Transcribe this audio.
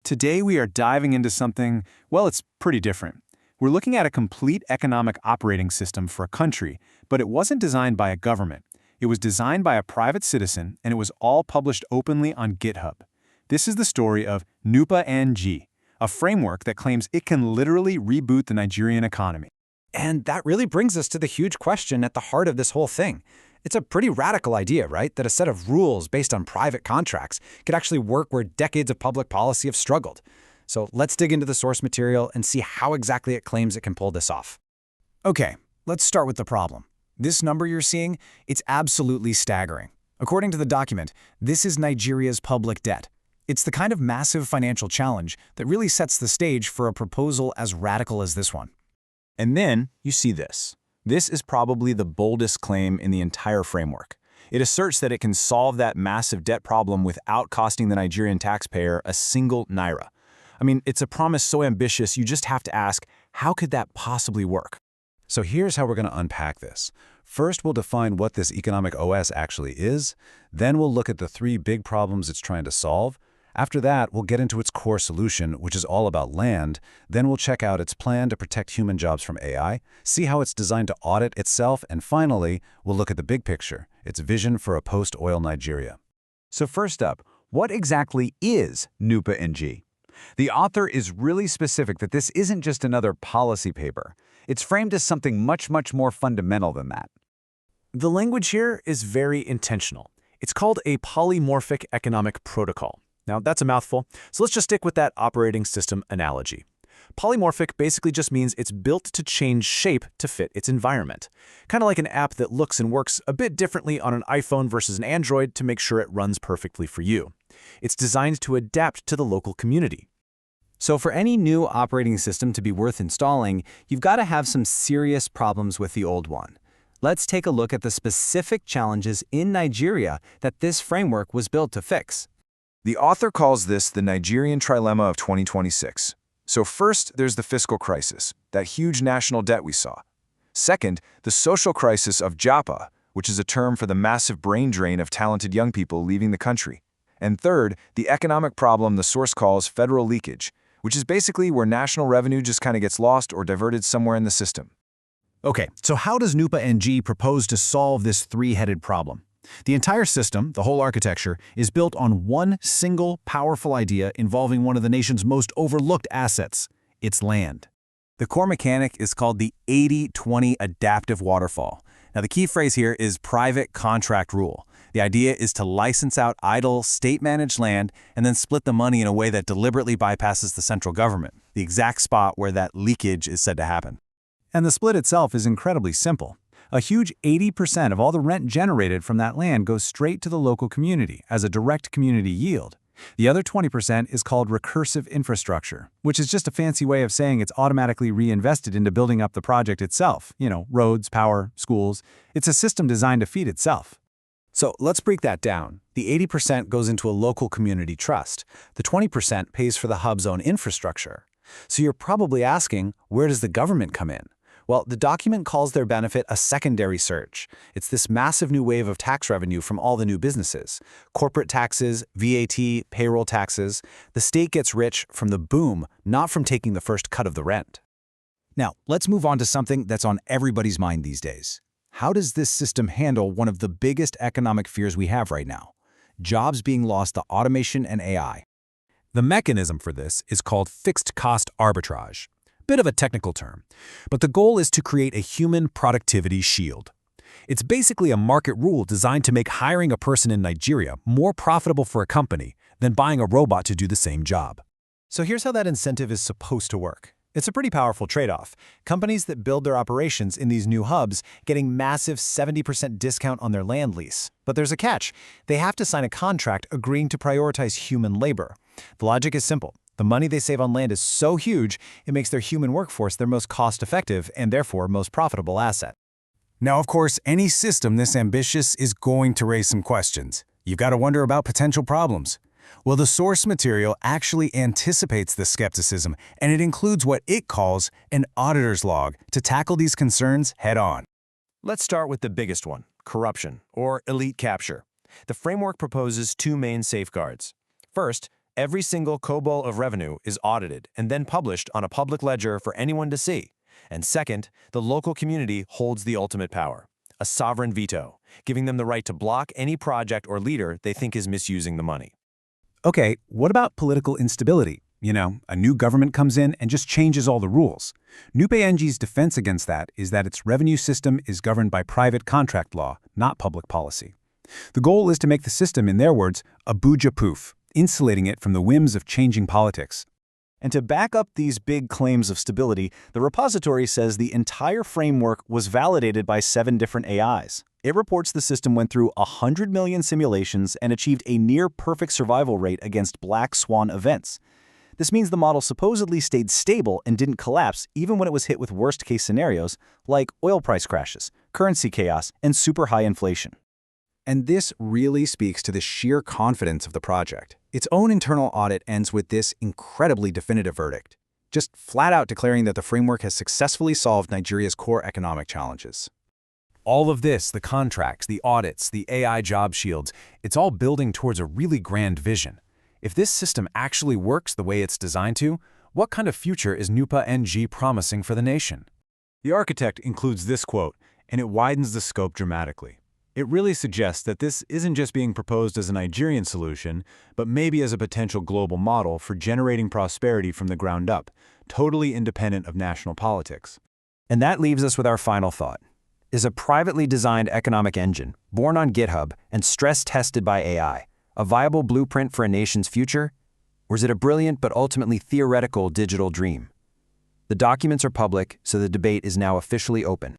Today we are diving into something, well, it's pretty different. We're looking at a complete economic operating system for a country, but it wasn't designed by a government. It was designed by a private citizen, and it was all published openly on GitHub. This is the story of NUPA-NG, a framework that claims it can literally reboot the Nigerian economy. And that really brings us to the huge question at the heart of this whole thing. It's a pretty radical idea, right? That a set of rules based on private contracts could actually work where decades of public policy have struggled. So let's dig into the source material and see how exactly it claims it can pull this off. Okay, let's start with the problem. This number you're seeing, it's absolutely staggering. According to the document, this is Nigeria's public debt. It's the kind of massive financial challenge that really sets the stage for a proposal as radical as this one. And then you see this. This is probably the boldest claim in the entire framework. It asserts that it can solve that massive debt problem without costing the Nigerian taxpayer a single naira. I mean, it's a promise so ambitious you just have to ask, how could that possibly work? So here's how we're going to unpack this. First, we'll define what this economic OS actually is. Then we'll look at the three big problems it's trying to solve. After that, we'll get into its core solution, which is all about land. Then we'll check out its plan to protect human jobs from AI, see how it's designed to audit itself, and finally, we'll look at the big picture, its vision for a post-oil Nigeria. So first up, what exactly is NUPA-NG? The author is really specific that this isn't just another policy paper. It's framed as something much, much more fundamental than that. The language here is very intentional. It's called a polymorphic economic protocol. Now, that's a mouthful, so let's just stick with that operating system analogy. Polymorphic basically just means it's built to change shape to fit its environment. Kind of like an app that looks and works a bit differently on an iPhone versus an Android to make sure it runs perfectly for you. It's designed to adapt to the local community. So for any new operating system to be worth installing, you've got to have some serious problems with the old one. Let's take a look at the specific challenges in Nigeria that this framework was built to fix. The author calls this the Nigerian Trilemma of 2026. So first, there's the fiscal crisis, that huge national debt we saw. Second, the social crisis of JAPA, which is a term for the massive brain drain of talented young people leaving the country. And third, the economic problem the source calls federal leakage, which is basically where national revenue just kind of gets lost or diverted somewhere in the system. Okay, so how does NUPA-NG propose to solve this three-headed problem? The entire system, the whole architecture, is built on one single powerful idea involving one of the nation's most overlooked assets, its land. The core mechanic is called the 80-20 adaptive waterfall. Now, the key phrase here is private contract rule. The idea is to license out idle, state-managed land and then split the money in a way that deliberately bypasses the central government, the exact spot where that leakage is said to happen. And the split itself is incredibly simple. A huge 80% of all the rent generated from that land goes straight to the local community as a direct community yield. The other 20% is called recursive infrastructure, which is just a fancy way of saying it's automatically reinvested into building up the project itself. Roads, power, schools. It's a system designed to feed itself. So let's break that down. The 80% goes into a local community trust. The 20% pays for the hub's own infrastructure. So you're probably asking, where does the government come in? Well, the document calls their benefit a secondary surge. It's this massive new wave of tax revenue from all the new businesses. Corporate taxes, VAT, payroll taxes. The state gets rich from the boom, not from taking the first cut of the rent. Now, let's move on to something that's on everybody's mind these days. How does this system handle one of the biggest economic fears we have right now? Jobs being lost to automation and AI. The mechanism for this is called fixed cost arbitrage. Bit of a technical term, but the goal is to create a human productivity shield. It's basically a market rule designed to make hiring a person in Nigeria more profitable for a company than buying a robot to do the same job. So here's how that incentive is supposed to work. It's a pretty powerful trade-off. Companies that build their operations in these new hubs getting massive 70% discount on their land lease. But there's a catch. They have to sign a contract agreeing to prioritize human labor. The logic is simple. The money they save on land is so huge, it makes their human workforce their most cost-effective and therefore most profitable asset. Now, of course, any system this ambitious is going to raise some questions. You've got to wonder about potential problems. Well, the source material actually anticipates this skepticism, and it includes what it calls an auditor's log to tackle these concerns head-on. Let's start with the biggest one, corruption, or elite capture. The framework proposes two main safeguards. First, Every single kobo of revenue is audited and then published on a public ledger for anyone to see. And second, the local community holds the ultimate power, a sovereign veto, giving them the right to block any project or leader they think is misusing the money. Okay, what about political instability? You know, a new government comes in and just changes all the rules. NUPA-NG's defense against that is that its revenue system is governed by private contract law, not public policy. The goal is to make the system, in their words, a bouja-poof, insulating it from the whims of changing politics. And to back up these big claims of stability, the repository says the entire framework was validated by 7 different AIs. It reports the system went through 100 million simulations and achieved a near-perfect survival rate against black swan events. This means the model supposedly stayed stable and didn't collapse even when it was hit with worst-case scenarios like oil price crashes, currency chaos, and super high inflation. And this really speaks to the sheer confidence of the project. Its own internal audit ends with this incredibly definitive verdict, just flat out declaring that the framework has successfully solved Nigeria's core economic challenges. All of this, the contracts, the audits, the AI job shields, it's all building towards a really grand vision. If this system actually works the way it's designed to, what kind of future is NUPA-NG promising for the nation? The architect includes this quote, and it widens the scope dramatically. It really suggests that this isn't just being proposed as a Nigerian solution, but maybe as a potential global model for generating prosperity from the ground up, totally independent of national politics. And that leaves us with our final thought. Is a privately designed economic engine, born on GitHub and stress-tested by AI, a viable blueprint for a nation's future? Or is it a brilliant but ultimately theoretical digital dream? The documents are public, so the debate is now officially open.